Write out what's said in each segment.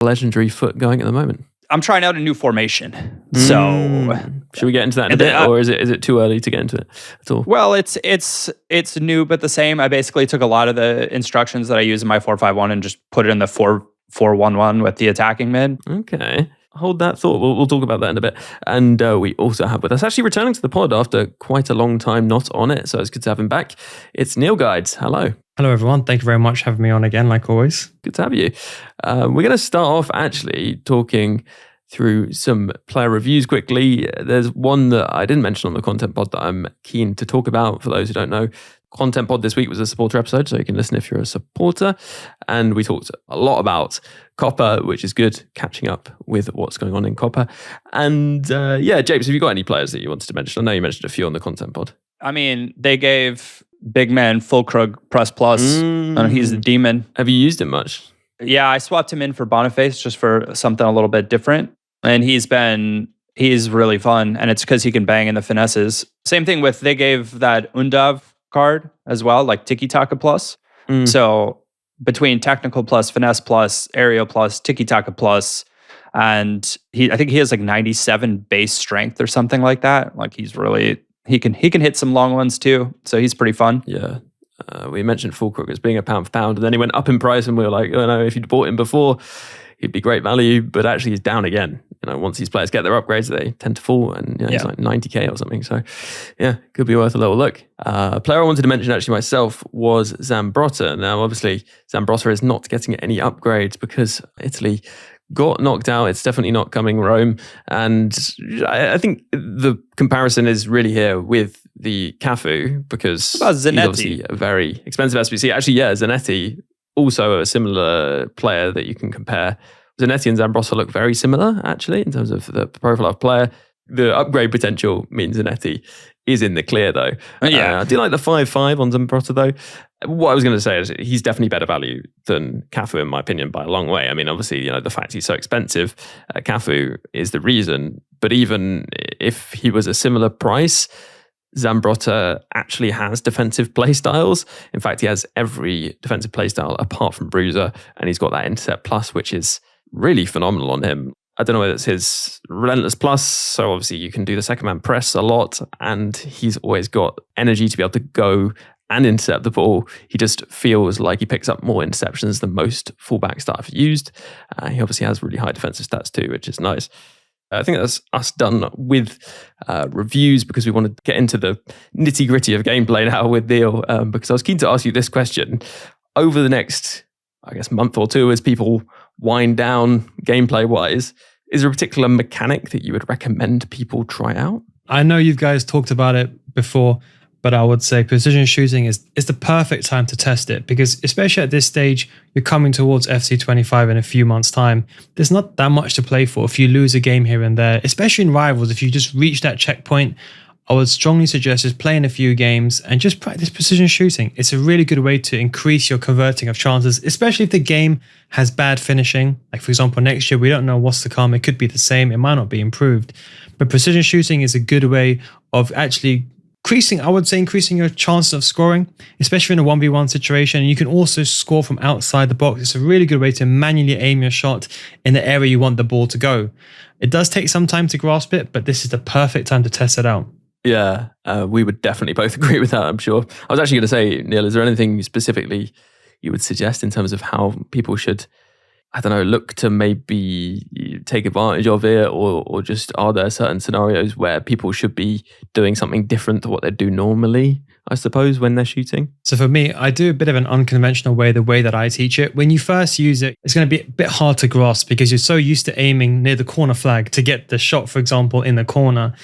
legendary foot going at the moment? I'm trying out a new formation. So should we get into that in a bit, or is it too early to get into it at all? Well, it's new but the same. I basically took a lot of the instructions that I use in my 4-5-1 and just put it in the 4-4-1-1 with the attacking mid. Okay. Hold that thought. We'll talk about that in a bit. And we also have with us, actually returning to the pod after quite a long time not on it, so it's good to have him back. It's 𝘨𝘀𝘀𝘀. Hello. Hello, everyone. Thank you very much for having me on again, like always. Good to have you. We're going to start off actually talking through some player reviews quickly. There's one that I didn't mention on the content pod that I'm keen to talk about. For those who don't know, content pod this week was a supporter episode, so you can listen if you're a supporter. And we talked a lot about Copper, which is good, catching up with what's going on in Copper. And Japes, have you got any players that you wanted to mention? I know you mentioned a few on the content pod. I mean, they gave big man 𝘨𝘀𝘁𝗀𝗰𝘀++. He's the demon. Have you used him much? Yeah, I swapped him in for Boniface just for something a little bit different. And he's really fun. And it's because he can bang in the finesses. Same thing with, they gave that 𝘬𝘗𝘚 card as well, like 𝘵𝘃𝗲𝘀+. So between technical plus, finesse plus, aerial plus, 𝘵𝘃𝗲𝘀+, and I think he has like 97 base strength or something like that. Like he can hit some long ones too. So he's pretty fun. Yeah. We mentioned 𝘨𝘀𝘀𝘁 as being a pound for pound, and then he went up in price, and we were like, oh no, if you'd bought him before, he'd be great value, but actually he's down again. Once these players get their upgrades, they tend to fall, and he's like 90k or something. So yeah, could be worth a little look. A player I wanted to mention actually myself was 𝘂𝘂𝘁. Now, obviously, 𝘂𝘂𝘁 is not getting any upgrades because Italy got knocked out. It's definitely not coming Rome. And I think the comparison is really here with the 𝘃𝗲𝗄, because he's obviously a very expensive SBC. Actually, yeah, 𝘂𝘂𝘁, also a similar player that you can compare. 𝘂𝘂𝘁 and 𝘂𝘂𝘁 look very similar, actually, in terms of the profile of player. The upgrade potential means 𝘂𝘂𝘁 is in the clear, though. I do like the 5/5 on 𝘂𝘂𝘁, though. What I was going to say is he's definitely better value than 𝘃𝗲𝗄, in my opinion, by a long way. I mean, obviously, the fact he's so expensive, 𝘃𝗲𝗄 is the reason. But even if he was a similar price, 𝘂𝘂𝘁 actually has defensive playstyles. In fact, he has every defensive playstyle apart from Bruiser, and he's got that Intercept Plus, which is really phenomenal on him. I don't know whether it's his Relentless Plus, so obviously you can do the second man press a lot, and he's always got energy to be able to go and intercept the ball. He just feels like he picks up more interceptions than most fullbacks that I've used. He obviously has really high defensive stats too, which is nice. I think that's us done with reviews, because we want to get into the nitty gritty of gameplay now with 𝘨𝑒𝑙, because I was keen to ask you this question. Over the next, I guess, month or two, as people wind down gameplay wise, is there a particular mechanic that you would recommend people try out? I know you guys talked about it before, but I would say precision shooting is the perfect time to test it, because especially at this stage, you're coming towards 𝗵𝐶 25 in a few months' time. There's not that much to play for if you lose a game here and there, especially in Rivals. If you just reach that checkpoint, I would strongly suggest just playing a few games and just practice precision shooting. It's a really good way to increase your converting of chances, especially if the game has bad finishing. Like, for example, next year, we don't know what's to come. It could be the same. It might not be improved. But precision shooting is a good way of actually increasing your chances of scoring, especially in a 1v1 situation. You can also score from outside the box. It's a really good way to manually aim your shot in the area you want the ball to go. It does take some time to grasp it, but this is the perfect time to test it out. Yeah, we would definitely both agree with that, I'm sure. I was actually going to say, Neil, is there anything specifically you would suggest in terms of how people should, I don't know, look to maybe take advantage of it, or just, are there certain scenarios where people should be doing something different to what they do normally, I suppose, when they're shooting? So for me, I do a bit of an unconventional way, the way that I teach it. When you first use it, it's going to be a bit hard to grasp because you're so used to aiming near the corner flag to get the shot, for example, in the corner.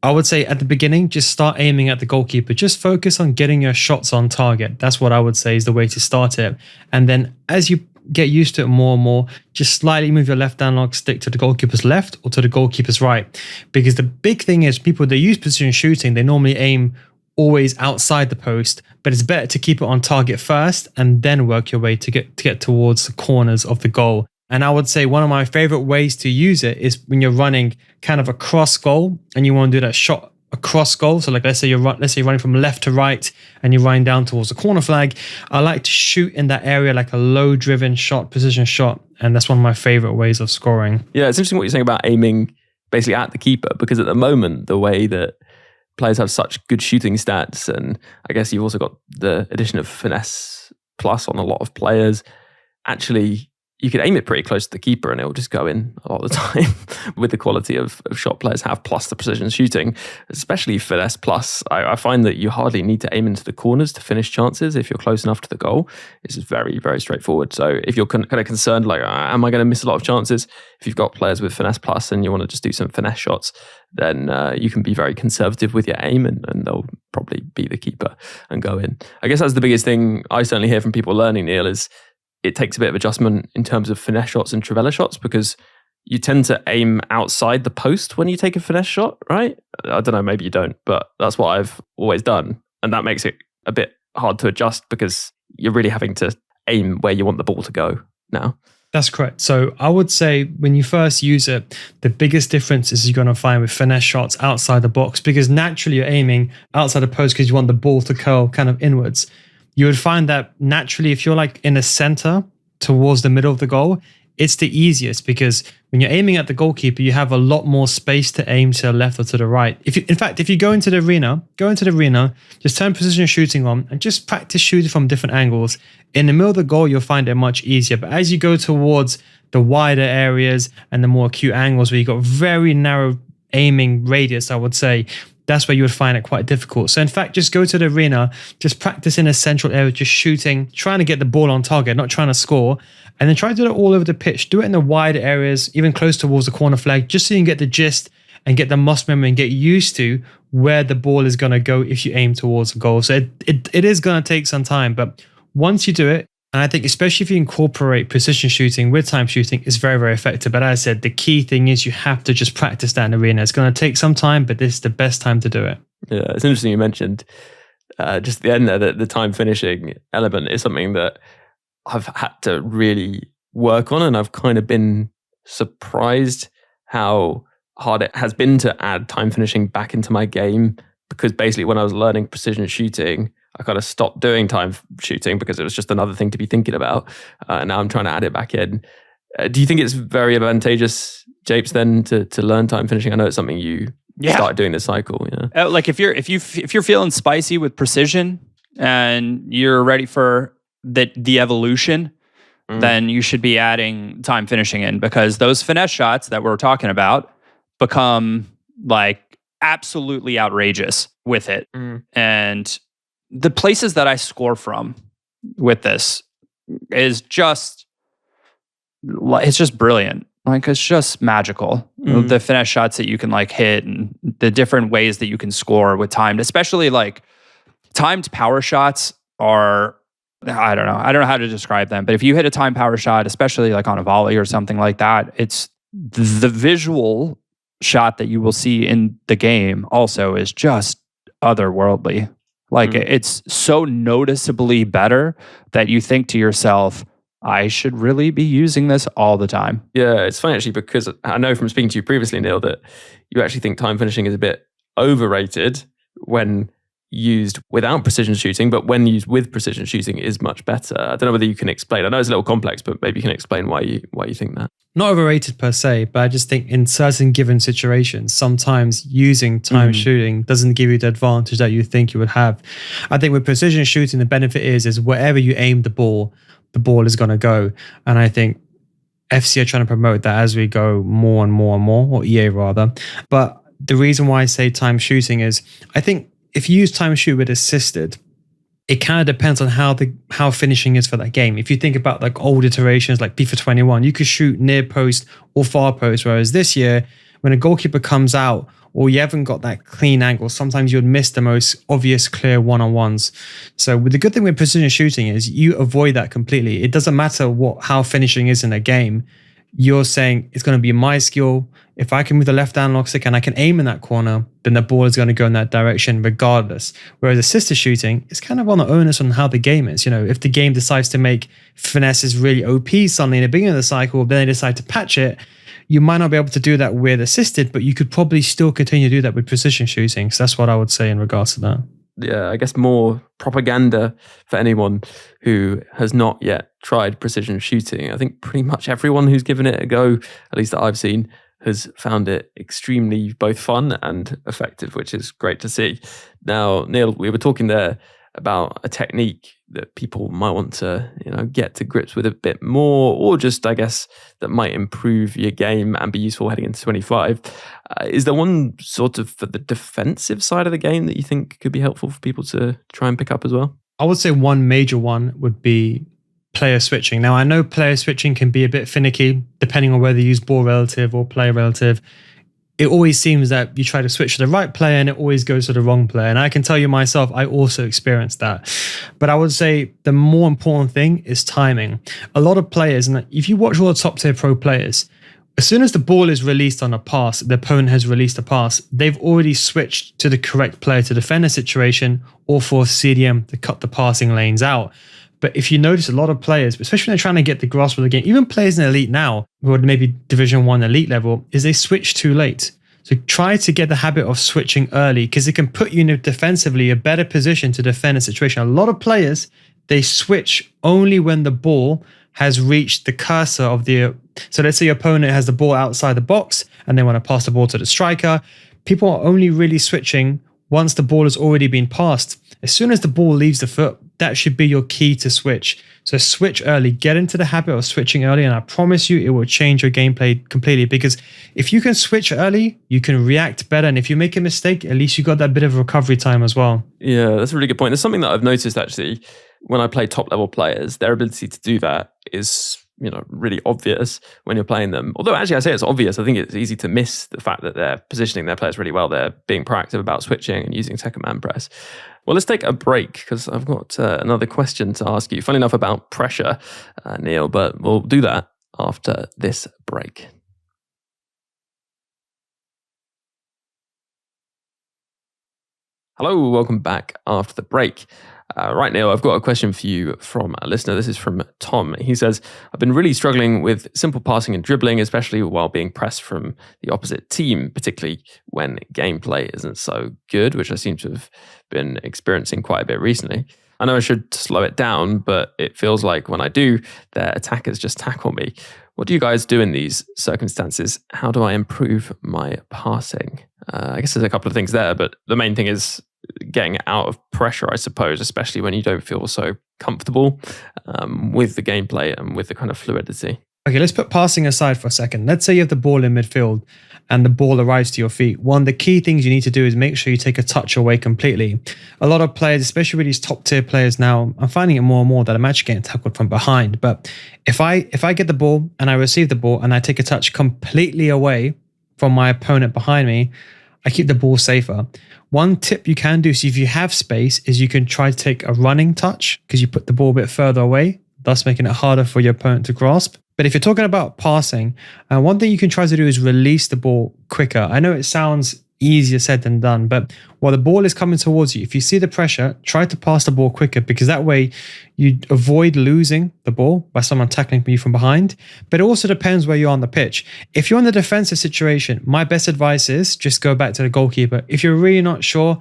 I would say at the beginning, just start aiming at the goalkeeper. Just focus on getting your shots on target. That's what I would say is the way to start it. And then as you get used to it more and more, just slightly move your left analog stick to the goalkeeper's left or to the goalkeeper's right. Because the big thing is, people that use precision shooting, they normally aim always outside the post, but it's better to keep it on target first and then work your way to get towards the corners of the goal. And I would say one of my favorite ways to use it is when you're running kind of a cross goal and you want to do that shot across goal. So like let's say you're running from left to right and you're running down towards the corner flag. I like to shoot in that area like a low driven shot, precision shot. And that's one of my favorite ways of scoring. Yeah, it's interesting what you're saying about aiming basically at the keeper, because at the moment, the way that players have such good shooting stats, and I guess you've also got the addition of finesse plus on a lot of players, actually you could aim it pretty close to the keeper and it will just go in a lot of the time with the quality of shot players have, plus the precision shooting, especially finesse plus. I find that you hardly need to aim into the corners to finish chances if you're close enough to the goal. It's very, very straightforward. So if you're kind of concerned, like, am I going to miss a lot of chances? If you've got players with finesse plus and you want to just do some finesse shots, then you can be very conservative with your aim and they'll probably be the keeper and go in. I guess that's the biggest thing I certainly hear from people learning, Neil, is it takes a bit of adjustment in terms of finesse shots and trivela shots, because you tend to aim outside the post when you take a finesse shot, right? I don't know, maybe you don't, but that's what I've always done. And that makes it a bit hard to adjust because you're really having to aim where you want the ball to go now. That's correct. So I would say when you first use it, the biggest difference is you're going to find with finesse shots outside the box, because naturally you're aiming outside the post because you want the ball to curl kind of inwards. You would find that naturally, if you're like in the center towards the middle of the goal, it's the easiest, because when you're aiming at the goalkeeper, you have a lot more space to aim to the left or to the right. If you go into the arena, just turn precision shooting on and just practice shooting from different angles. In the middle of the goal, you'll find it much easier. But as you go towards the wider areas and the more acute angles where you've got very narrow aiming radius, I would say, that's where you would find it quite difficult. So in fact, just go to the arena, just practice in a central area, just shooting, trying to get the ball on target, not trying to score. And then try to do it all over the pitch. Do it in the wider areas, even close towards the corner flag, just so you can get the gist and get the muscle memory and get used to where the ball is going to go if you aim towards a goal. So it is going to take some time, but once you do it, and I think especially if you incorporate precision shooting with time shooting, it's very, very effective. But as I said, the key thing is you have to just practice that in the arena. It's going to take some time, but this is the best time to do it. Yeah, it's interesting you mentioned just at the end there that the time finishing element is something that I've had to really work on, and I've kind of been surprised how hard it has been to add time finishing back into my game, because basically when I was learning precision shooting, I kind of stopped doing time shooting because it was just another thing to be thinking about. Now I'm trying to add it back in. Do you think it's very advantageous, Japes, then to learn time finishing? I know it's something you started doing this cycle. Yeah. Like if you're feeling spicy with precision and you're ready for the evolution, then you should be adding time finishing in, because those finesse shots that we're talking about become like absolutely outrageous with it. And the places that I score from with this is just, it's just brilliant. Like, it's just magical. The finesse shots that you can like hit and the different ways that you can score with timed, especially like timed power shots are, I don't know how to describe them, but if you hit a timed power shot, especially like on a volley or something like that, it's the visual shot that you will see in the game also is just otherworldly. Like it's so noticeably better that you think to yourself, I should really be using this all the time. Yeah, it's funny actually, because I know from speaking to you previously, Neil, that you actually think time finishing is a bit overrated when used without precision shooting, but when used with precision shooting is much better. I don't know whether you can explain. I know it's a little complex, but maybe you can explain why you think that. Not overrated per se, but I just think in certain given situations, sometimes using time shooting doesn't give you the advantage that you think you would have. I think with precision shooting, the benefit is wherever you aim the ball is going to go. And I think 𝘵FC are trying to promote that as we go more and more and more, or EA rather. But the reason why I say time shooting is, I think if you use time shoot with assisted, it kind of depends on how finishing is for that game. If you think about like old iterations like FIFA 21, you could shoot near post or far post, whereas this year, when a goalkeeper comes out or you haven't got that clean angle, sometimes you'd miss the most obvious clear one-on-ones. So the good thing with precision shooting is you avoid that completely. It doesn't matter how finishing is in a game. You're saying it's going to be my skill. If I can move the left analog stick and I can aim in that corner, then the ball is going to go in that direction regardless. Whereas assisted shooting is kind of on the onus on how the game is. You know, if the game decides to make finesses really OP suddenly in the beginning of the cycle, then they decide to patch it, You might not be able to do that with assisted, but you could probably still continue to do that with precision shooting. So that's what I would say in regards to that. Yeah, I guess more propaganda for anyone who has not yet tried precision shooting. I think pretty much everyone who's given it a go, at least that I've seen, has found it extremely both fun and effective, which is great to see. Now, Neil, we were talking there about a technique that people might want to, get to grips with a bit more, or just, I guess, that might improve your game and be useful heading into 25. Is there one sort of for the defensive side of the game that you think could be helpful for people to try and pick up as well? I would say one major one would be player switching. Now, I know player switching can be a bit finicky depending on whether you use ball relative or player relative. It always seems that you try to switch to the right player and it always goes to the wrong player. And I can tell you myself, I also experienced that. But I would say the more important thing is timing. A lot of players, and if you watch all the top tier pro players, as soon as the ball is released on a pass, the opponent has released a pass, they've already switched to the correct player to defend a situation or for CDM to cut the passing lanes out. But if you notice, a lot of players, especially when they're trying to get the grasp of the game, even players in Elite now, who are maybe Division 1 Elite level, is they switch too late. So try to get the habit of switching early, because it can put you in defensively a better position to defend a situation. A lot of players, they switch only when the ball has reached the cursor of the... So let's say your opponent has the ball outside the box and they want to pass the ball to the striker. People are only really switching once the ball has already been passed. As soon as the ball leaves the foot, that should be your key to switch. So switch early, get into the habit of switching early, and I promise you it will change your gameplay completely, because if you can switch early, you can react better. And if you make a mistake, at least you got that bit of recovery time as well. Yeah, that's a really good point. There's something that I've noticed actually when I play top level players, their ability to do that is really obvious when you're playing them. Although actually I say it's obvious, I think it's easy to miss the fact that they're positioning their players really well. They're being proactive about switching and using second man press. Well, let's take a break because I've got another question to ask you. Funny enough about pressure, Neil, but we'll do that after this break. Hello, welcome back after the break. Right, Neil, I've got a question for you from a listener. This is from Tom. He says, I've been really struggling with simple passing and dribbling, especially while being pressed from the opposite team, particularly when gameplay isn't so good, which I seem to have been experiencing quite a bit recently. I know I should slow it down, but it feels like when I do, their attackers just tackle me. What do you guys do in these circumstances? How do I improve my passing? I guess there's a couple of things there, but the main thing is getting out of pressure, I suppose, especially when you don't feel so comfortable with the gameplay and with the kind of fluidity. Okay, let's put passing aside for a second. Let's say you have the ball in midfield and the ball arrives to your feet. One of the key things you need to do is make sure you take a touch away completely. A lot of players, especially with these top tier players now, I'm finding it more and more that I'm actually getting tackled from behind. But if I get the ball and I receive the ball and I take a touch completely away from my opponent behind me, I keep the ball safer. One tip you can do, so if you have space, is you can try to take a running touch because you put the ball a bit further away, thus making it harder for your opponent to grasp. But if you're talking about passing, one thing you can try to do is release the ball quicker. I know it sounds easier said than done, but while the ball is coming towards you, if you see the pressure, try to pass the ball quicker, because that way you avoid losing the ball by someone tackling you from behind. But it also depends where you're on the pitch. If you're in the defensive situation, my best advice is just go back to the goalkeeper. If you're really not sure,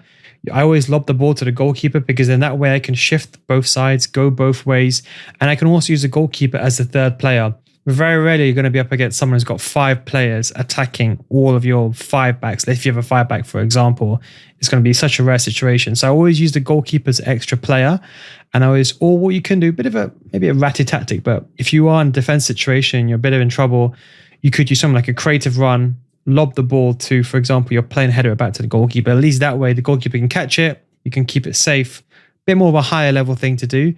I always lob the ball to the goalkeeper, because then that way I can shift both sides, go both ways, and I can also use the goalkeeper as the third player. Very rarely you're going to be up against someone who's got 5 players attacking all of your 5 backs. If you have a 5 back, for example, it's going to be such a rare situation. So I always use the goalkeeper as extra player, and or what you can do, maybe a ratty tactic, but if you are in a defense situation, you're a bit in trouble, you could use something like a creative run, lob the ball to, for example, you're playing header back to the goalkeeper. At least that way the goalkeeper can catch it, you can keep it safe. Bit more of a higher level thing to do,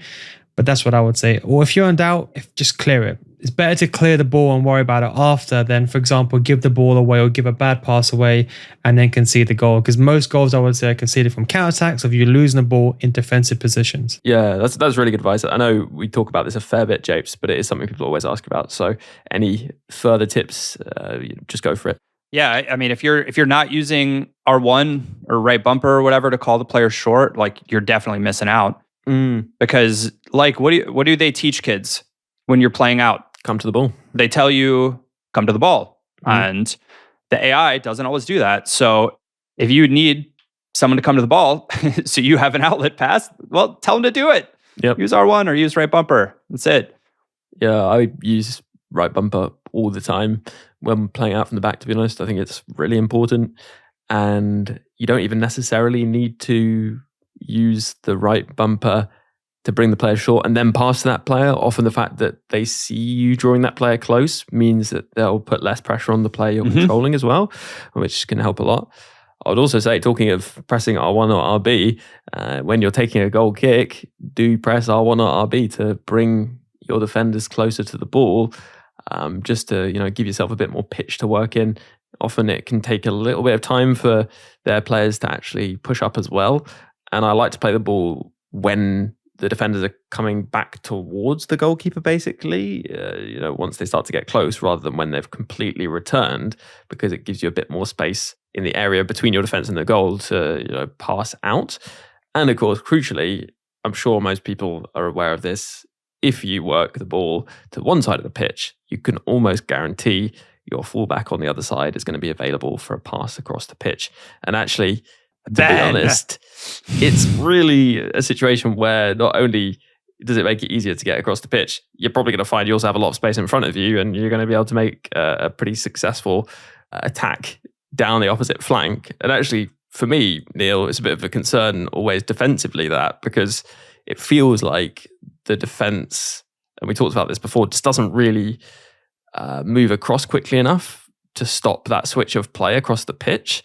but that's what I would say. Or if you're in doubt, just clear it. It's better to clear the ball and worry about it after than, for example, give the ball away or give a bad pass away and then concede the goal. Because most goals, I would say, are conceded from counterattacks, or if you're losing the ball in defensive positions. Yeah, that's really good advice. I know we talk about this a fair bit, Japes, but it is something people always ask about. So any further tips, just go for it. Yeah, I mean, if you're not using R1 or right bumper or whatever to call the player short, like, you're definitely missing out. Because, like, what do they teach kids when you're playing out? Come to the ball. They tell you, come to the ball. And the AI doesn't always do that. So if you need someone to come to the ball, so you have an outlet pass, well, tell them to do it. Yep. Use R1 or use right bumper. That's it. Yeah, I use right bumper all the time when playing out from the back, to be honest. I think it's really important. And you don't even necessarily need to use the right bumper to bring the player short and then pass to that player. Often the fact that they see you drawing that player close means that they'll put less pressure on the player you're controlling as well, which can help a lot. I would also say, talking of pressing R1 or RB, when you're taking a goal kick, do press R1 or RB to bring your defenders closer to the ball, just to give yourself a bit more pitch to work in. Often it can take a little bit of time for their players to actually push up as well. And I like to play the ball when the defenders are coming back towards the goalkeeper, basically, once they start to get close, rather than when they've completely returned, because it gives you a bit more space in the area between your defense and the goal to pass out. And of course, crucially, I'm sure most people are aware of this, if you work the ball to one side of the pitch, you can almost guarantee your fullback on the other side is going to be available for a pass across the pitch. And actually, to be honest, it's really a situation where not only does it make it easier to get across the pitch, you're probably going to find you also have a lot of space in front of you, and you're going to be able to make a pretty successful attack down the opposite flank. And actually, for me, Neil, it's a bit of a concern always defensively, that, because it feels like the defense, and we talked about this before, just doesn't really move across quickly enough to stop that switch of play across the pitch.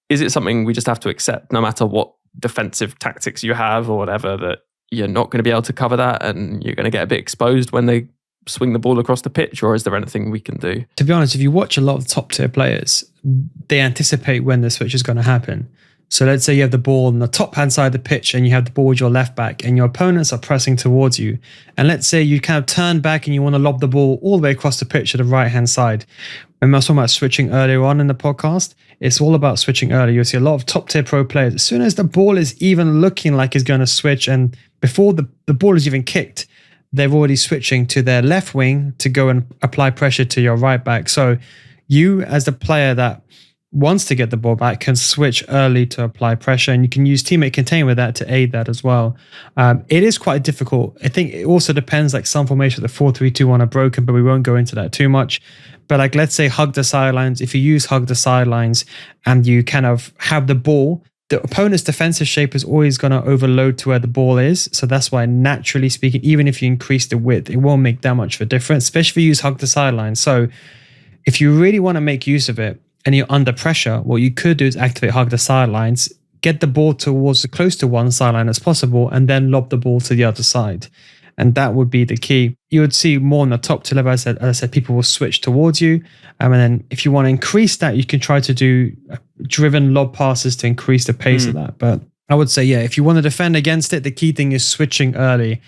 Is it something we just have to accept, no matter what defensive tactics you have or whatever, that you're not going to be able to cover that and you're going to get a bit exposed when they swing the ball across the pitch? Or is there anything we can do? To be honest, if you watch a lot of top tier players, they anticipate when the switch is going to happen. So let's say you have the ball on the top hand side of the pitch and you have the ball with your left back and your opponents are pressing towards you. And let's say you kind of turn back and you want to lob the ball all the way across the pitch to the right hand side. When I was talking about switching earlier on in the podcast, it's all about switching early. You'll see a lot of top tier pro players, as soon as the ball is even looking like it's going to switch, and before the ball is even kicked, they're already switching to their left wing to go and apply pressure to your right back. So you, as the player that wants to get the ball back, can switch early to apply pressure, and you can use teammate contain with that to aid that as well. It is quite difficult. I think it also depends, like some formations, the 4-3-2-1 are broken, but we won't go into that too much. But like, let's say hug the sidelines. If you use hug the sidelines and you kind of have the ball, the opponent's defensive shape is always going to overload to where the ball is. So that's why, naturally speaking, even if you increase the width, it won't make that much of a difference, especially if you use hug the sidelines. So if you really want to make use of it and you're under pressure, what you could do is activate hug the sidelines, get the ball towards close to one sideline as possible, and then lob the ball to the other side. And that would be the key. You would see more on the top tier level, as I said, people will switch towards you. And then if you want to increase that, you can try to do driven lob passes to increase the pace of that. But I would say, if you want to defend against it, the key thing is switching early.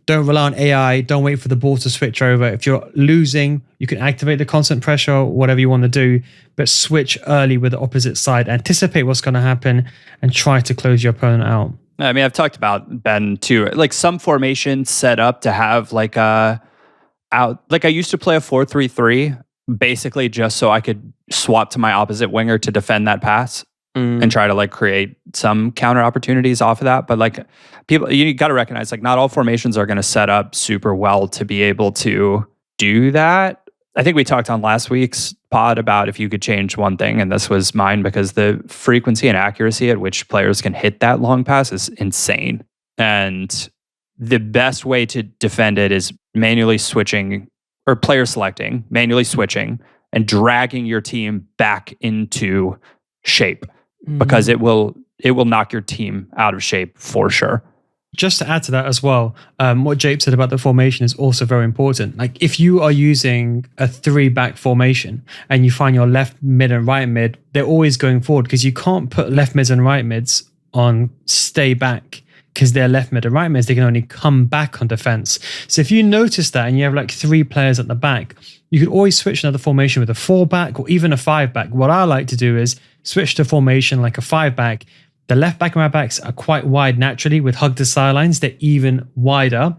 Don't rely on AI. Don't wait for the ball to switch over. If you're losing, you can activate the constant pressure or whatever you want to do, but switch early with the opposite side. Anticipate what's going to happen and try to close your opponent out. I mean, I've talked about, Ben, too, like some formations set up to have like I used to play a 4-3-3, basically just so I could swap to my opposite winger to defend that pass and try to like create some counter opportunities off of that. But like, people, you got to recognize, like, not all formations are going to set up super well to be able to do that. I think we talked on last week's pod about if you could change one thing, and this was mine, because the frequency and accuracy at which players can hit that long pass is insane. And the best way to defend it is manually switching, or player selecting, manually switching, and dragging your team back into shape, because it will knock your team out of shape for sure. Just to add to that as well, what Japes said about the formation is also very important. Like, if you are using a 3-back formation and you find your left mid and right mid, they're always going forward, because you can't put left mids and right mids on stay back, because they're left mid and right mids. They can only come back on defense. So if you notice that and you have like 3 players at the back, you could always switch another formation with a 4-back or even a 5-back. What I like to do is switch to formation like a 5-back, The left back and right backs are quite wide naturally. With hug the sidelines, they're even wider.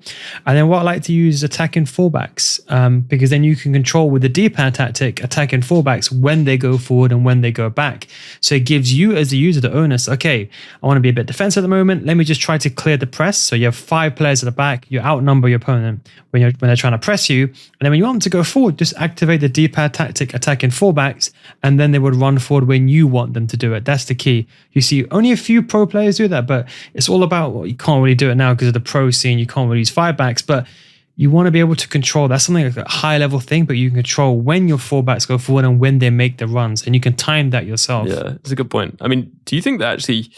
And then what I like to use is attacking fullbacks, because then you can control with the D-pad tactic attacking fullbacks when they go forward and when they go back. So it gives you as the user the onus, okay, I want to be a bit defensive at the moment. Let me just try to clear the press. So you have 5 players at the back. You outnumber your opponent when they're trying to press you. And then when you want them to go forward, just activate the D-pad tactic attacking fullbacks, and then they would run forward when you want them to do it. That's the key. You see only a few pro players do that, but it's all about, well, you can't really do it now because of the pro scene. You can't really use 5-backs, but you want to be able to control. That's something like a high level thing, but you can control when your fullbacks go forward and when they make the runs, and you can time that yourself. Yeah, it's a good point. I mean, do you think that actually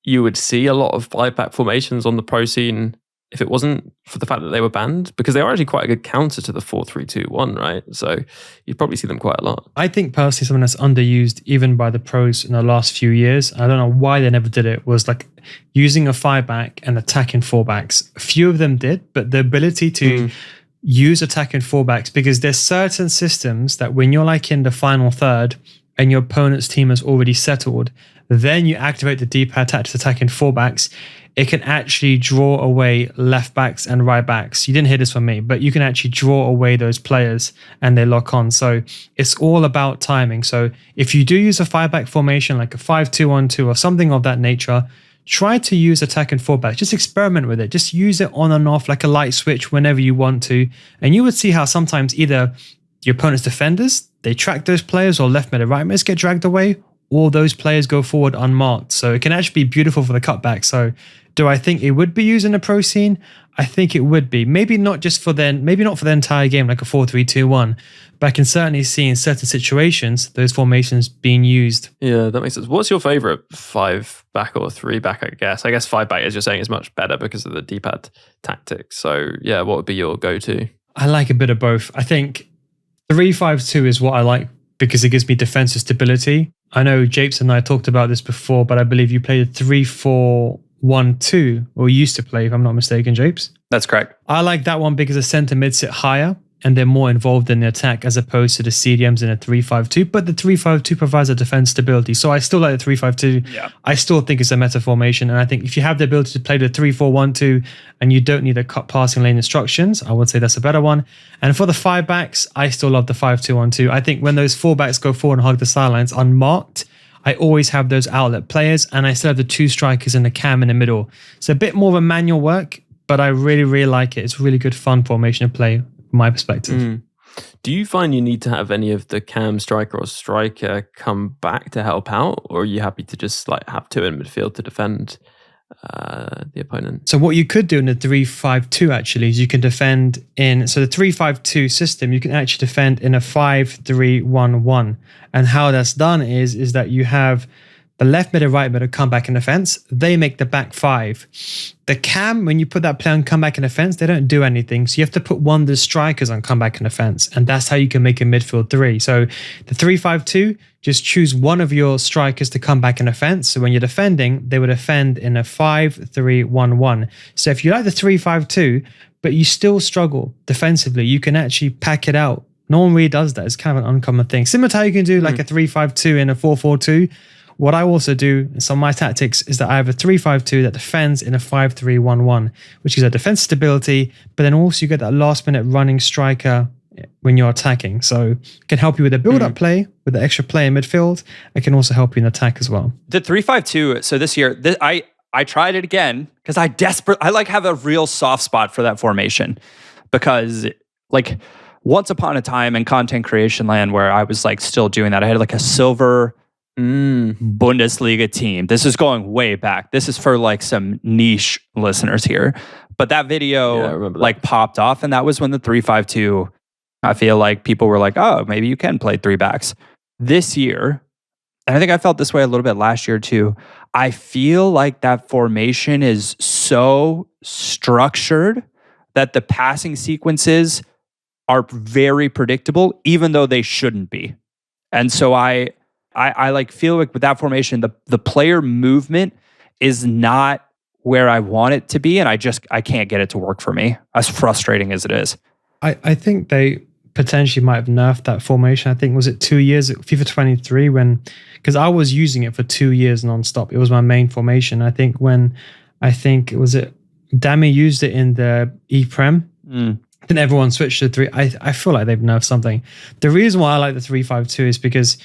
you would see a lot of 5-back formations on the pro scene if it wasn't for the fact that they were banned? Because they are actually quite a good counter to the 4-3-2-1, right? So you'd probably see them quite a lot. I think personally something that's underused even by the pros in the last few years, I don't know why they never did it, was like using a 5-back and attacking 4-backs. A few of them did, but the ability to use attacking 4-backs, because there's certain systems that when you're like in the final third and your opponent's team has already settled, then you activate the D-pad tactics attacking 4-backs. It can actually draw away left backs and right backs. You didn't hear this from me, but you can actually draw away those players and they lock on. So it's all about timing. So if you do use a 5-back formation, like a 5-2-1-2 or something of that nature, try to use attack and 4-back. Just experiment with it. Just use it on and off like a light switch whenever you want to. And you would see how sometimes either your opponent's defenders, they track those players, or left mid and right mids get dragged away, or those players go forward unmarked. So it can actually be beautiful for the cutback. So do I think it would be used in the pro scene? I think it would be. Maybe not for the entire game, like a 4-3-2-1, but I can certainly see in certain situations those formations being used. Yeah, that makes sense. What's your favorite 5-back or 3-back, I guess? I guess 5-back, as you're saying, is much better because of the D-pad tactics. So yeah, what would be your go-to? I like a bit of both. I think 3-5-2 is what I like because it gives me defensive stability. I know Japes and I talked about this before, but I believe you played a 3-4-1-2, or used to play, if I'm not mistaken, Japes. That's correct. I like that one because the center mids sit higher and they're more involved in the attack as opposed to the CDMs in a 3-5-2. But the 3-5-2 provides a defense stability. So I still like the 3-5-2. Yeah. I still think it's a meta formation. And I think if you have the ability to play the 3-4-1-2 and you don't need the cut passing lane instructions, I would say that's a better one. And for the 5-backs, I still love the 5-2-1-2. I think when those 4-backs go forward and hug the sidelines unmarked, I always have those outlet players, and I still have the 2 strikers and the cam in the middle. It's a bit more of a manual work, but I really, really like it. It's really good fun formation to play from my perspective. Do you find you need to have any of the cam striker or striker come back to help out, or are you happy to just like have 2 in midfield to defend the opponent? So what you could do in the 3-5-2 actually is you can defend in, so the 3-5-2 system, you can actually defend in a 5-3-1-1. And how that's done is that you have the left mid and right mid come back in defense. They make the back 5. The cam, when you put that player on comeback in defense, they don't do anything. So you have to put one of the strikers on comeback in defense. And that's how you can make a midfield 3. So the 3-5-2, just choose one of your strikers to come back in defense. So when you're defending, they would defend in a 5-3-1-1. So if you like the 3-5-2, but you still struggle defensively, you can actually pack it out. No one really does that. It's kind of an uncommon thing. Similar to how you can do like a 3-5-2 in a 4-4-2. What I also do in some of my tactics is that I have a 3-5-2 that defends in a 5-3-1-1, which is a defense stability, but then also you get that last minute running striker when you're attacking. So it can help you with a build-up play, with the extra play in midfield. It can also help you in attack as well. The 3-5-2, so this year, I tried it again because I like have a real soft spot for that formation, because like once upon a time in content creation land where I was like still doing that, I had like a silver Bundesliga team. This is going way back. This is for like some niche listeners here. But that video like popped off, and that was when the 3-5-2, I feel like people were like, oh, maybe you can play 3-backs. This year, and I think I felt this way a little bit last year too, I feel like that formation is so structured that the passing sequences are very predictable, even though they shouldn't be. And so I like feel like with that formation, the player movement is not where I want it to be, and I can't get it to work for me, as frustrating as it is. I think they potentially might have nerfed that formation. I think, was it 2 years, FIFA 23, because I was using it for 2 years nonstop. It was my main formation. I think Dami used it in the E-Prem. Then everyone switched to 3. I feel like they've nerfed something. The reason why I like the 3-5-2 is because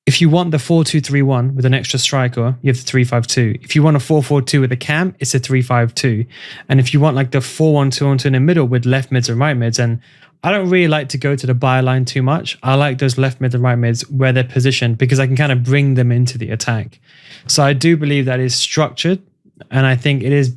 if you want the 4-2-3-1 with an extra striker, you have the 3-5-2. If you want a 4-4-2 with a cam, it's a 3-5-2. And if you want like the 4-1-2-1-2 in the middle with left mids and right mids, and I don't really like to go to the byline too much. I like those left mids and right mids where they're positioned because I can kind of bring them into the attack. So I do believe that is structured, and I think it is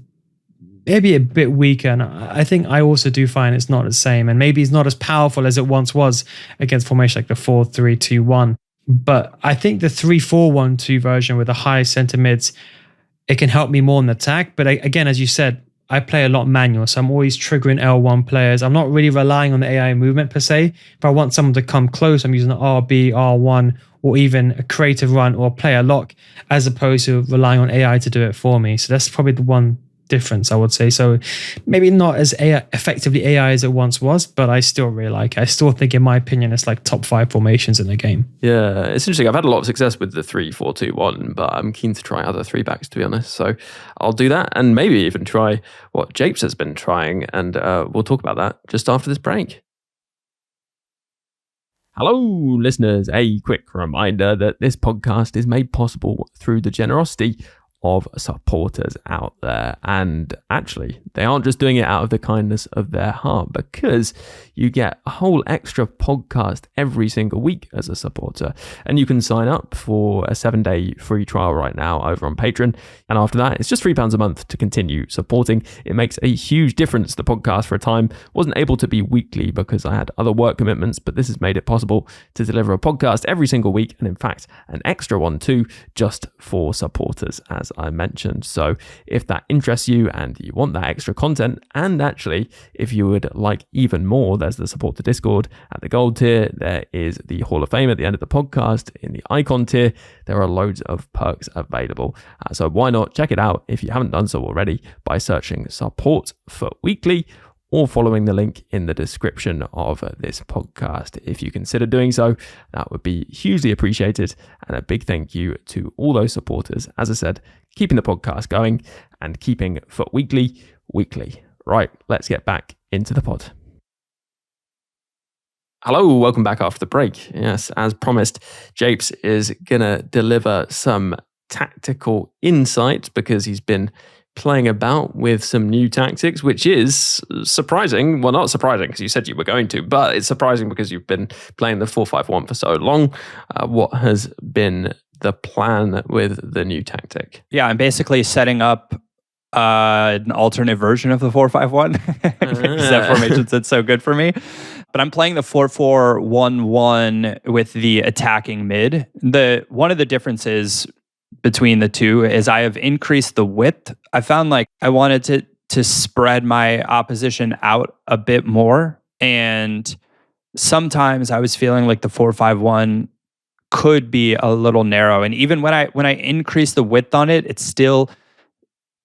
maybe a bit weaker. And I think I also do find it's not the same, and maybe it's not as powerful as it once was against formation like the 4-3-2-1. But I think the 3-4-1-2 version with the high center mids, it can help me more in the attack. But again, as you said, I play a lot manual, so I'm always triggering L1 players. I'm not really relying on the AI movement per se. If I want someone to come close, I'm using an RB, R1, or even a creative run or a player lock, as opposed to relying on AI to do it for me. So that's probably the one difference, I would say. So maybe not as effectively AI as it once was, but I still really like it. I still think, in my opinion, it's like top 5 formations in the game. Yeah, it's interesting. I've had a lot of success with the 3-4-2-1, but I'm keen to try other 3-backs, to be honest. So I'll do that, and maybe even try what Japes has been trying, and we'll talk about that just after this break. Hello, listeners. A quick reminder that this podcast is made possible through the generosity of supporters out there. And actually, they aren't just doing it out of the kindness of their heart, because you get a whole extra podcast every single week as a supporter. And you can sign up for a 7-day free trial right now over on Patreon. And after that, it's just £3 a month to continue supporting. It makes a huge difference. The podcast for a time wasn't able to be weekly because I had other work commitments, but this has made it possible to deliver a podcast every single week, and in fact, an extra one too, just for supporters, as I mentioned. So if that interests you and you want that extra content, and actually if you would like even more, there's the supporter Discord at the gold tier. There is the Hall of Fame at the end of the podcast in the icon tier. There are loads of perks available. So why not check it out if you haven't done so already by searching Support for Weekly, or following the link in the description of this podcast. If you consider doing so, that would be hugely appreciated, and a big thank you to all those supporters, as I said, keeping the podcast going and keeping Foot Weekly weekly. Right, let's get back into the pod. Hello, welcome back after the break. Yes, as promised, Japes is going to deliver some tactical insight because he's been playing about with some new tactics, which is surprising. Well, not surprising because you said you were going to, but it's surprising because you've been playing the 4-5-1 for so long. What has been the plan with the new tactic? Yeah, I'm basically setting up an alternate version of the 4-5-1 because that formation did so good for me. But I'm playing the 4-4-1-1 with the attacking mid. One of the differences between the two is I have increased the width. I found like I wanted to spread my opposition out a bit more, and sometimes I was feeling like the 4-5-1 could be a little narrow. And even when I increased the width on it, it still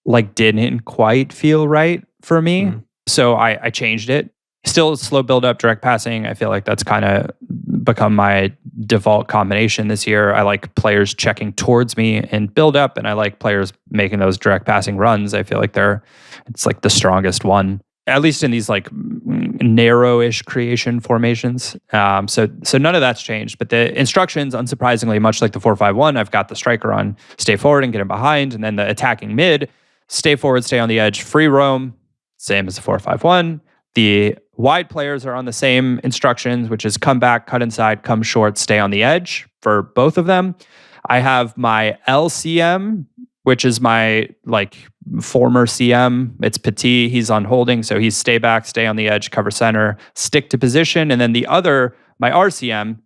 like didn't quite feel right for me. So I changed it. Still slow build up, direct passing. I feel like that's kind of become my default combination this year. I like players checking towards me and build up, and I like players making those direct passing runs. I feel like it's like the strongest one, at least in these like narrow-ish creation formations. So none of that's changed, but the instructions, unsurprisingly, much like the 4-5-1, I've got the striker on stay forward and get him behind, and then the attacking mid, stay forward, stay on the edge, free roam, same as the 4-5-1. The wide players are on the same instructions, which is come back, cut inside, come short, stay on the edge for both of them. I have my LCM, which is my like former CM. It's 𝗵𝗀𝗀𝘀. He's on holding, so he's stay back, stay on the edge, cover center, stick to position. And then the other, my RCM,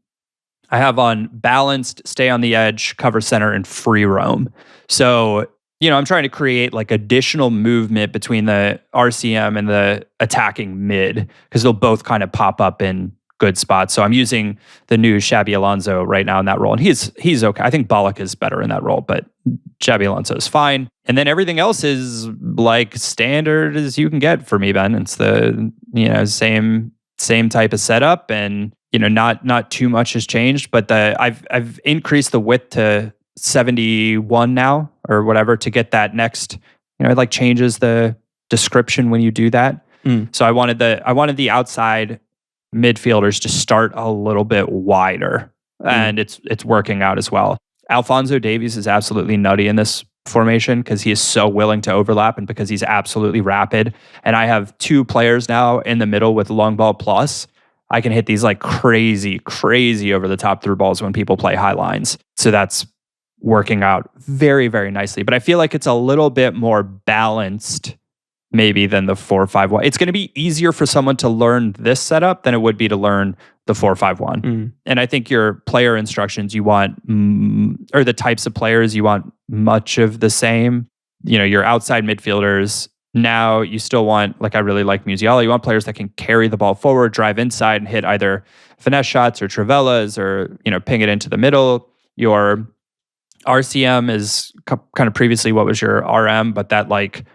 I have on balanced, stay on the edge, cover center, and free roam. So I'm trying to create like additional movement between the RCM and the attacking mid because they'll both kind of pop up in good spots. So I'm using the new Xabi Alonso right now in that role, and he's okay. I think 𝗏𝗏 is better in that role, but Xabi Alonso is fine. And then everything else is like standard as you can get for me, Ben. It's the same same type of setup, and not too much has changed. But I've increased the width to 71 now or whatever to get that next. It like changes the description when you do that. So I wanted the outside midfielders to start a little bit wider, and it's working out as well. Alphonso Davies is absolutely nutty in this formation because he is so willing to overlap and because he's absolutely rapid. And I have 2 players now in the middle with long ball plus. I can hit these like crazy over the top through balls when people play high lines. So that's working out very, very nicely. But I feel like it's a little bit more balanced maybe than the 4-5-1. It's going to be easier for someone to learn this setup than it would be to learn the 4-5-1. And I think your player instructions you want, or the types of players you want much of the same. Your outside midfielders, now you still want, like I really like Musiala, you want players that can carry the ball forward, drive inside and hit either finesse shots or Trivelas or, ping it into the middle. Your RCM is kind of previously what was your RM, but that like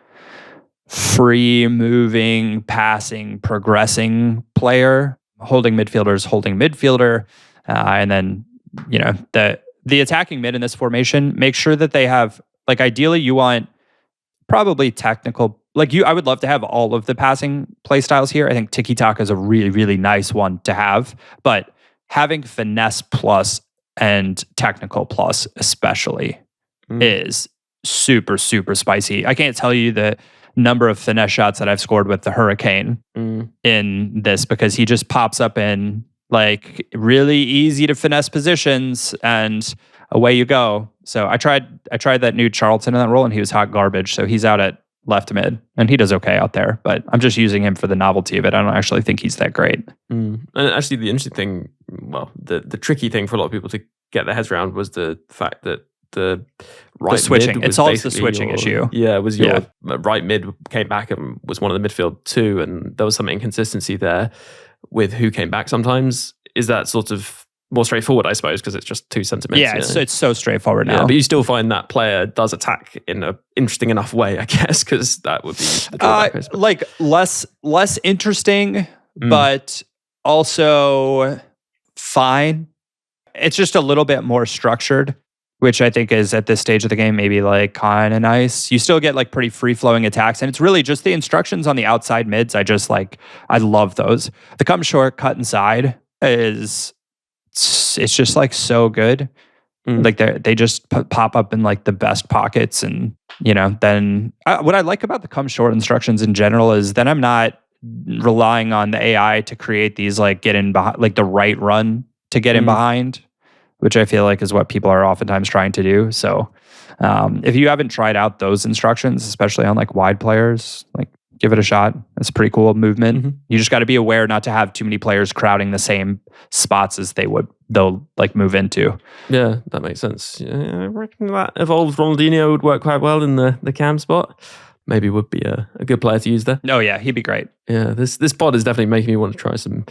free moving, passing, progressing player, holding midfielder, and then the attacking mid in this formation. Make sure that they have, like, ideally you want probably technical. Like I would love to have all of the passing play styles here. I think tiki taka is a really, really nice one to have, but having finesse plus and technical plus especially is super, super spicy. I can't tell you the number of finesse shots that I've scored with the Hurricane in this, because he just pops up in like really easy to finesse positions and away you go. So I tried that new Charlton in that role and he was hot garbage. So he's out at left mid and he does okay out there, but I'm just using him for the novelty of it. I don't actually think he's that great. And actually the interesting thing, well, the tricky thing for a lot of people to get their heads around was the fact that the switching. Mid it solves the switching issue. Yeah, it was your right mid came back and was one of the midfield too, and there was some inconsistency there with who came back sometimes. Is that sort of more straightforward, I suppose, because it's just 2 centimeters? Yeah, it's so straightforward now. Yeah, but you still find that player does attack in an interesting enough way, I guess, because that would be the drawback, like less interesting, but also fine. It's just a little bit more structured, which I think is at this stage of the game maybe like kind of nice. You still get like pretty free-flowing attacks, and it's really just the instructions on the outside mids. I love those. The come short, cut inside it's just like so good. Like they just pop up in like the best pockets, and then what I like about the come short instructions in general is then I'm not relying on the AI to create these like get in behind, like the right run to get in behind, which I feel like is what people are oftentimes trying to do. So if you haven't tried out those instructions, especially on like wide players, like give it a shot. It's a pretty cool movement. You just got to be aware not to have too many players crowding the same spots as they'll like move into. Yeah, that makes sense. Yeah, I reckon that evolved Ronaldinho would work quite well in the cam spot. Maybe would be a good player to use there. Oh yeah, he'd be great. Yeah, this pod is definitely making me want to try some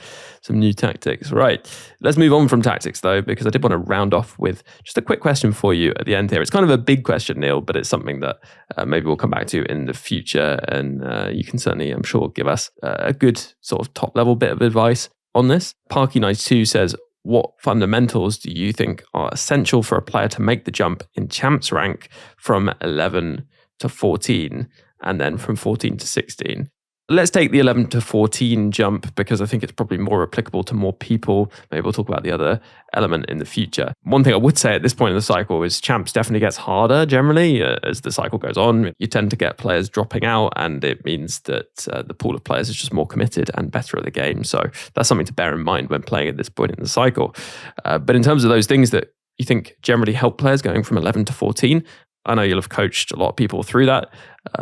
new tactics. Right, let's move on from tactics though, because I did want to round off with just a quick question for you at the end here. It's kind of a big question, Neil, but it's something that maybe we'll come back to in the future, and you can certainly, I'm sure, give us a good sort of top level bit of advice on this. 𝗪𝗀92 says, what fundamentals do you think are essential for a player to make the jump in champs rank from 11 to 14? And then from 14 to 16. Let's take the 11 to 14 jump because I think it's probably more applicable to more people. Maybe we'll talk about the other element in the future. One thing I would say at this point in the cycle is champs definitely gets harder generally as the cycle goes on. You tend to get players dropping out, and it means that the pool of players is just more committed and better at the game. So that's something to bear in mind when playing at this point in the cycle. But in terms of those things that you think generally help players going from 11 to 14, I know you'll have coached a lot of people through that.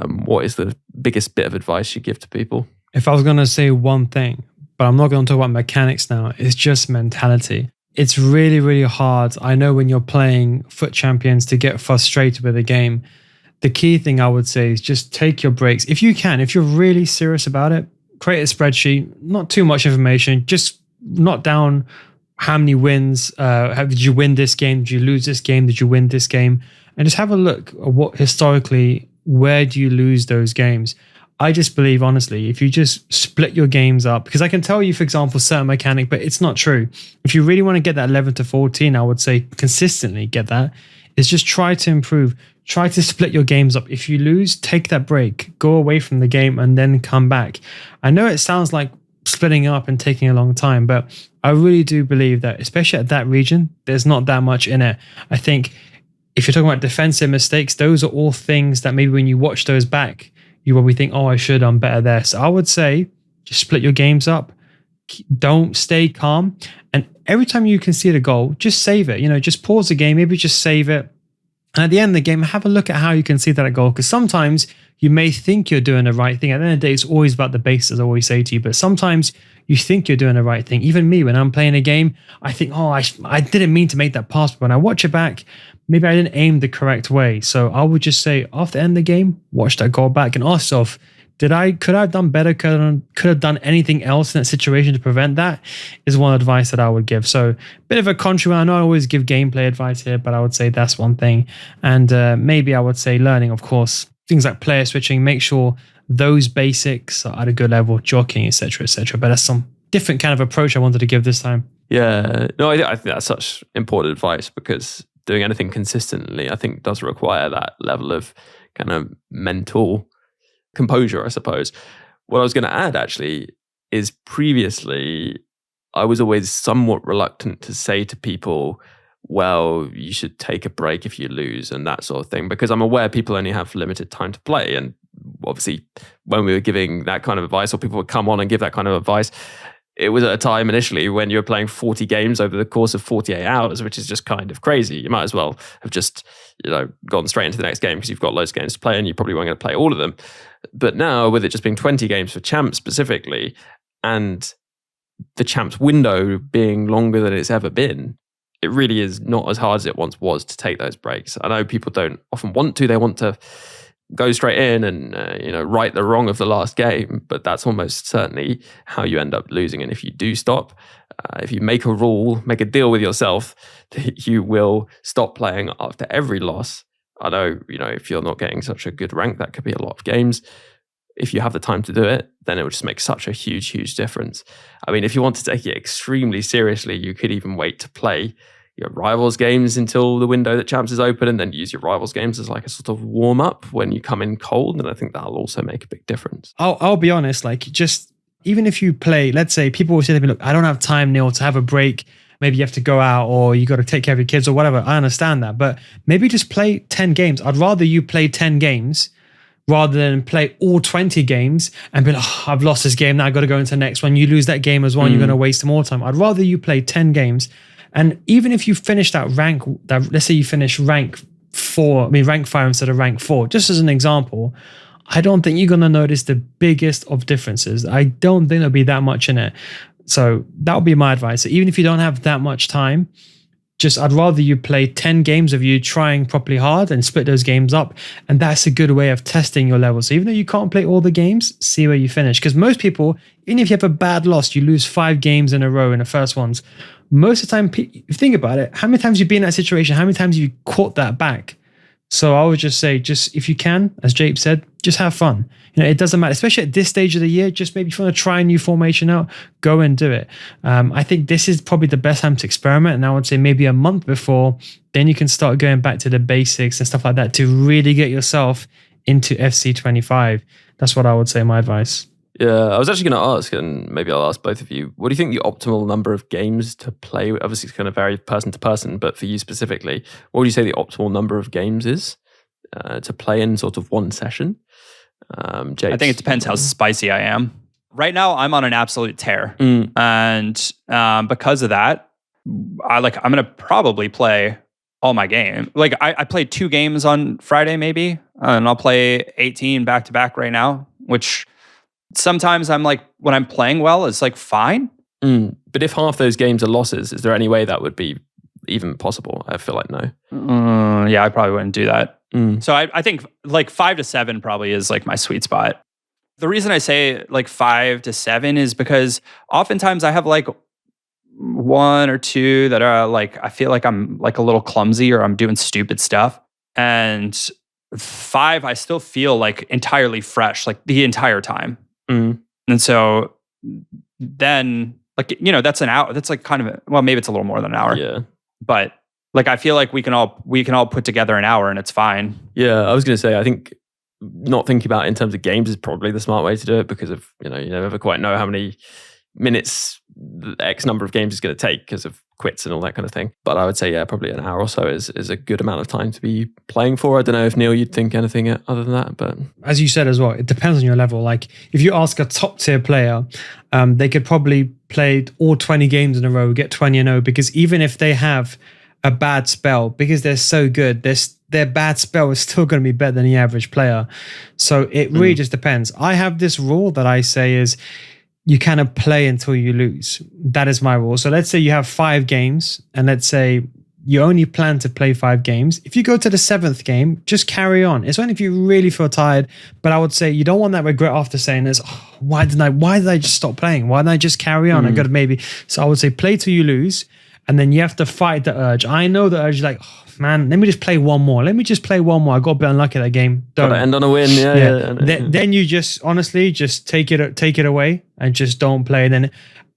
What is the biggest bit of advice you give to people? If I was going to say one thing, but I'm not going to talk about mechanics now, it's just mentality. It's really, really hard. I know when you're playing FUT Champions to get frustrated with a game. The key thing I would say is just take your breaks. If you can, if you're really serious about it, create a spreadsheet, not too much information, just note down how many wins, did you win this game? Did you lose this game? Did you win this game? And just have a look at what historically, where do you lose those games? I just believe, honestly, if you just split your games up, because I can tell you, for example, certain mechanic, but it's not true. If you really want to get that 11 to 14, I would say consistently get that, is just try to improve. Try to split your games up. If you lose, take that break, go away from the game and then come back. I know it sounds like splitting up and taking a long time, but I really do believe that, especially at that region, there's not that much in it. I think if you're talking about defensive mistakes, those are all things that maybe when you watch those back, you probably think, oh, I should have done better there. So I would say just split your games up. Don't stay calm. And every time you concede a goal, just save it. Just pause the game, maybe just save it. And at the end of the game, have a look at how you concede that goal. Because sometimes you may think you're doing the right thing. At the end of the day, it's always about the base, as I always say to you. But sometimes you think you're doing the right thing. Even me, when I'm playing a game, I think, oh, I didn't mean to make that pass. But when I watch it back, maybe I didn't aim the correct way. So I would just say, after the end of the game, watch that goal back and ask yourself, could I have done better? Could have done anything else in that situation to prevent that? Is one advice that I would give. So bit of a contra. I know I always give gameplay advice here, but I would say that's one thing. And maybe I would say learning, of course, things like player switching. Make sure those basics are at a good level, jockeying, etc., etc. But that's some different kind of approach I wanted to give this time. Yeah, no, I think that's such important advice, because doing anything consistently, I think, does require that level of kind of mental composure, I suppose. What I was going to add, actually, is previously I was always somewhat reluctant to say to people, well, you should take a break if you lose and that sort of thing, because I'm aware people only have limited time to play. And obviously, when we were giving that kind of advice, or people would come on and give that kind of advice, it was at a time initially when you were playing 40 games over the course of 48 hours, which is just kind of crazy. You might as well have just, gone straight into the next game, because you've got loads of games to play and you probably weren't going to play all of them. But now, with it just being 20 games for Champs specifically, and the Champs window being longer than it's ever been, it really is not as hard as it once was to take those breaks. I know people don't often want to. They want to go straight in and right the wrong of the last game, but that's almost certainly how you end up losing. And if you do stop, if you make a deal with yourself that you will stop playing after every loss. I know, if you're not getting such a good rank, that could be a lot of games. If you have the time to do it, then it would just make such a huge, huge difference. I mean, if you want to take it extremely seriously, you could even wait to play your rivals games until the window that Champs is open, and then use your rivals games as like a sort of warm up when you come in cold. And I think that'll also make a big difference. I'll be honest, just even if you play, let's say people will say to me, look, I don't have time, Neil, to have a break. Maybe you have to go out, or you got to take care of your kids or whatever. I understand that, but maybe just play 10 games. I'd rather you play 10 games rather than play all 20 games and be like, oh, I've lost this game, now I've got to go into the next one. You lose that game as well, you're going to waste more time. I'd rather you play 10 games. And even if you finish let's say you finish rank 5 instead of rank 4, just as an example, I don't think you're going to notice the biggest of differences. I don't think there'll be that much in it. So that would be my advice. So even if you don't have that much time, I'd rather you play 10 games of you trying properly hard and split those games up. And that's a good way of testing your level. So even though you can't play all the games, see where you finish. Because most people, even if you have a bad loss, you lose 5 games in a row in the first ones. Most of the time, if you think about it, how many times you've been in that situation? How many times have you caught that back? So I would just say, if you can, as Japes said, just have fun. It doesn't matter, especially at this stage of the year. Just maybe if you want to try a new formation out, go and do it. I think this is probably the best time to experiment. And I would say maybe a month before, then you can start going back to the basics and stuff like that to really get yourself into 𝗪𝗀𝗻𝘀25. That's what I would say, my advice. Yeah, I was actually going to ask, and maybe I'll ask both of you, what do you think the optimal number of games to play? Obviously, it's going to vary person to person, but for you specifically, what would you say the optimal number of games is to play in sort of one session? Japes? I think it depends how spicy I am. Right now, I'm on an absolute tear. And because of that, I'm going to probably play all my game. I played 2 games on Friday, maybe, and I'll play 18 back to back right now, which sometimes I'm like, when I'm playing well, it's like fine. But if half those games are losses, is there any way that would be even possible? I feel like no. Yeah, I probably wouldn't do that. So I think 5 to 7 probably is like my sweet spot. The reason I say 5 to 7 is because oftentimes I have 1 or 2 that are I feel like I'm a little clumsy or I'm doing stupid stuff. And 5, I still feel like entirely fresh, like the entire time. Mm. And so then, like, that's an hour. That's like kind of, well, maybe it's a little more than an hour. Yeah. But like, I feel like we can all put together an hour and it's fine. Yeah, I was going to say, I think not thinking about it in terms of games is probably the smart way to do it, because of, you never quite know how many minutes the X number of games is going to take because of quits and all that kind of thing. But I would say, yeah, probably an hour or so is a good amount of time to be playing for. I don't know if, Neil, you'd think anything other than that, but as you said as well, it depends on your level. Like if you ask a top tier player, they could probably play all 20 games in a row, get 20-0, because even if they have a bad spell, because they're so good, their bad spell is still going to be better than the average player. So it really just depends. I have this rule that I say is, you cannot play until you lose. That is my rule. So let's say you have 5 games, and let's say you only plan to play 5 games. If you go to the 7th game, just carry on. It's only if you really feel tired. But I would say you don't want that regret after saying this, why did I just stop playing? Why didn't I just carry on? I got to maybe. So I would say play till you lose, and then you have to fight the urge. I know the urge, like, man, let me just play one more. I got a bit unlucky that game. Don't gotta end on a win. Yeah. Then you just honestly just take it away and just don't play. Then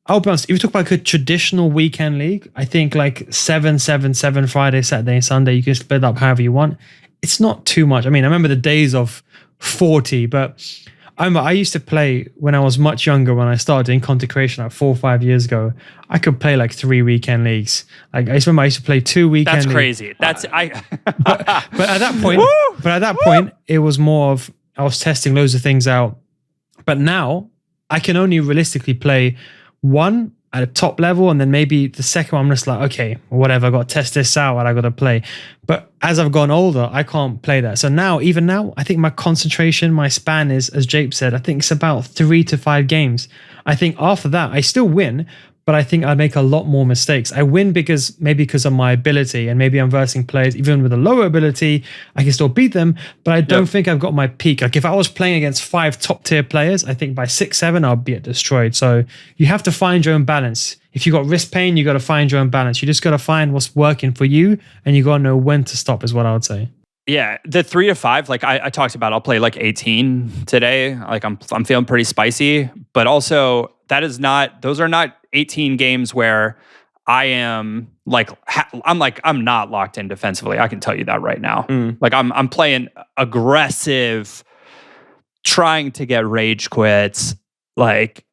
I'll be honest, if you talk about like a traditional weekend league, I think like 7-7-7 Friday, Saturday, Sunday, you can split up however you want. It's not too much. I mean, I remember the days of 40, but I used to play when I was much younger, when I started doing content creation like 4 or 5 years ago. I could play like 3 weekend leagues. Like I used to play 2 weekend That's leagues. crazy. But at that point, it was more of I was testing loads of things out. But now I can only realistically play one at a top level, and then maybe the second one I'm just like, okay, whatever, I got to test this out and I got to play. But as I've gone older, I can't play that. So even now, I think my concentration, my span is, as Japes said, I think it's about 3 to 5 games. I think after that, I still win, but I think I make a lot more mistakes. I win because of my ability, and maybe I'm versing players even with a lower ability, I can still beat them, but I don't think I've got my peak. Like if I was playing against 5 top tier players, I think by 6-7 I'll be destroyed. So you have to find your own balance. If you got wrist pain, you got to find your own balance. You just got to find what's working for you, and you got to know when to stop, is what I would say. Yeah, the 3 to 5, like I talked about, I'll play like 18 today. Like I'm feeling pretty spicy, but also those are not 18 games where I am like, I'm not locked in defensively. I can tell you that right now. Like I'm playing aggressive, trying to get rage quits, like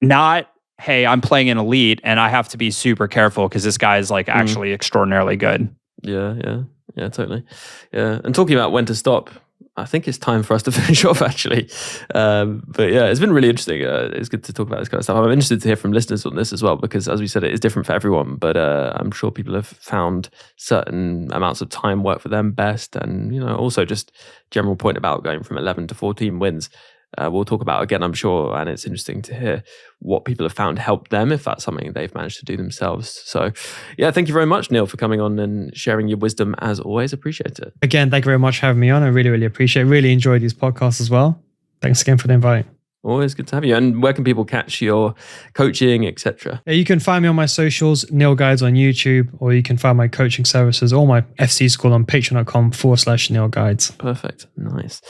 not, hey, I'm playing an elite and I have to be super careful because this guy is like actually extraordinarily good. Yeah, totally. Yeah, and talking about when to stop, I think it's time for us to finish off, actually. But yeah, it's been really interesting. It's good to talk about this kind of stuff. I'm interested to hear from listeners on this as well, because as we said, it is different for everyone. But I'm sure people have found certain amounts of time work for them best. And, also just general point about going from 11 to 14 wins. We'll talk about again, I'm sure, and it's interesting to hear what people have found help them if that's something they've managed to do themselves. So yeah, thank you very much, Neil, for coming on and sharing your wisdom as always. Appreciate it. Again, thank you very much for having me on. I really, really appreciate it. Really enjoyed these podcasts as well. Thanks again for the invite. Always good to have you. And where can people catch your coaching, etc.? Yeah, you can find me on my socials, Neil Guides on YouTube, or you can find my coaching services or my FC school on patreon.com/Neil Guides. Perfect. Nice.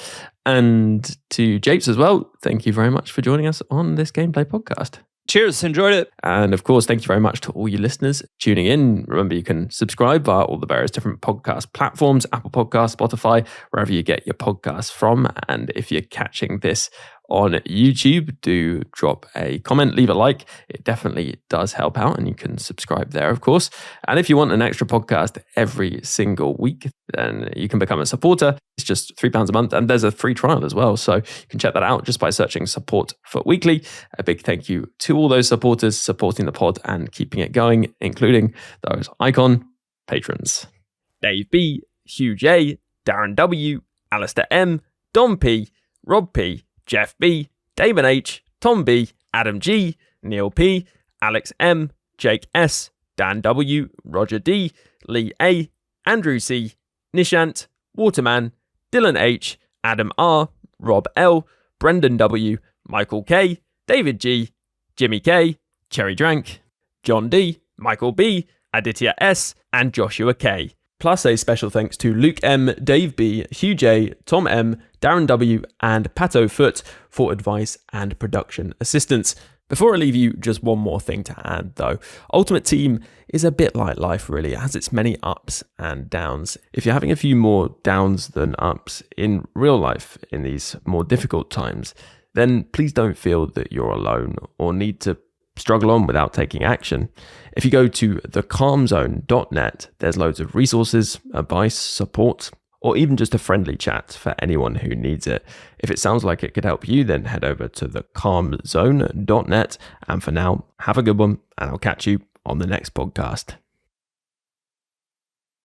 And to Japes as well, thank you very much for joining us on this gameplay podcast. Cheers, enjoyed it. And of course, thank you very much to all you listeners tuning in. Remember, you can subscribe via all the various different podcast platforms, Apple Podcasts, Spotify, wherever you get your podcasts from. And if you're catching this on YouTube, do drop a comment, leave a like. It definitely does help out, and you can subscribe there, of course. And if you want an extra podcast every single week, then you can become a supporter. It's just £3 a month, and there's a free trial as well. So you can check that out just by searching Support for Weekly. A big thank you to all those supporters supporting the pod and keeping it going, including those icon patrons: Dave B, Hugh J, Darren W, Alistair M, Dom P, Rob P, Jeff B, Damon H, Tom B, Adam G, Neil P, Alex M, Jake S, Dan W, Roger D, Lee A, Andrew C, Nishant, Waterman, Dylan H, Adam R, Rob L, Brendan W, Michael K, David G, Jimmy K, Cherry Drank, John D, Michael B, Aditya S, and Joshua K. Plus a special thanks to Luke M, Dave B, Hugh J, Tom M, Darren W, and Pato Foot for advice and production assistance. Before I leave you, just one more thing to add though. Ultimate Team is a bit like life really. It has its many ups and downs. If you're having a few more downs than ups in real life in these more difficult times, then please don't feel that you're alone or need to struggle on without taking action. If you go to thecalmzone.net, there's loads of resources, advice, support, or even just a friendly chat for anyone who needs it. If it sounds like it could help you, then head over to thecalmzone.net. And for now, have a good one, and I'll catch you on the next podcast.